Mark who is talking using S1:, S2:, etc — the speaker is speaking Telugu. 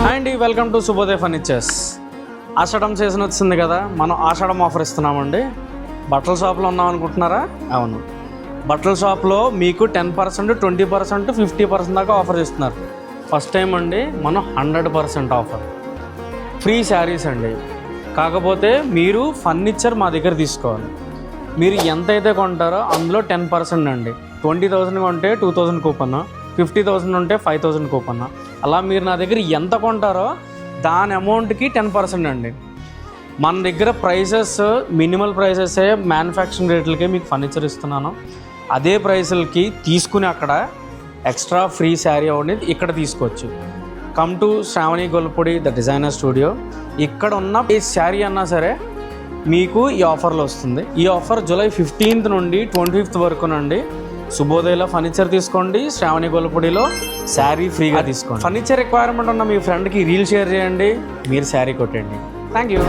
S1: And welcome to Shubhodaya furnitures. Ashadam season వచ్చింది కదా, మనం ఆషాఢం ఆఫర్ ఇస్తున్నామండి. బట్టల షాప్లో ఉన్నాం అనుకుంటున్నారా? అవును, బట్టల షాప్లో మీకు 10%, 20%, 50% దాకా ఆఫర్ ఇస్తున్నారు. ఫస్ట్ టైం అండి మనం 100% ఆఫర్, ఫ్రీ శారీస్ అండి. కాకపోతే మీరు ఫర్నిచర్ మా దగ్గర తీసుకోవాలి. మీరు ఎంతైతే కొంటారో అందులో 10% అండి. 20,000 కొంటే 2,000 కూపన్, 50,000 ఉంటే 5,000 కూపన్. అలా మీరు నా దగ్గర ఎంత కొంటారో దాని అమౌంట్కి 10% అండి. మన దగ్గర ప్రైసెస్ మినిమల్ ప్రైసెసే, మ్యానుఫ్యాక్చరింగ్ రేట్లకే మీకు ఫర్నిచర్ ఇస్తున్నాను. అదే ప్రైసులకి తీసుకుని అక్కడ ఎక్స్ట్రా ఫ్రీ శారీ అనేది ఇక్కడ తీసుకోవచ్చు. Come to Shravani Gollapudi the designer studio. ఇక్కడ ఉన్న ఏ శారీ అన్నా సరే మీకు ఈ ఆఫర్లో వస్తుంది. ఈ ఆఫర్ జూలై 15th నుండి 25th వరకునండి. శుభోదయలో ఫర్నిచర్ తీసుకోండి, శ్రావణి గొల్లపూడిలో శారీ ఫ్రీగా తీసుకోండి. ఫర్నిచర్ రిక్వైర్మెంట్ ఉన్న మీ ఫ్రెండ్కి రీల్ షేర్ చేయండి, మీరు శారీ కొట్టండి. Thank you.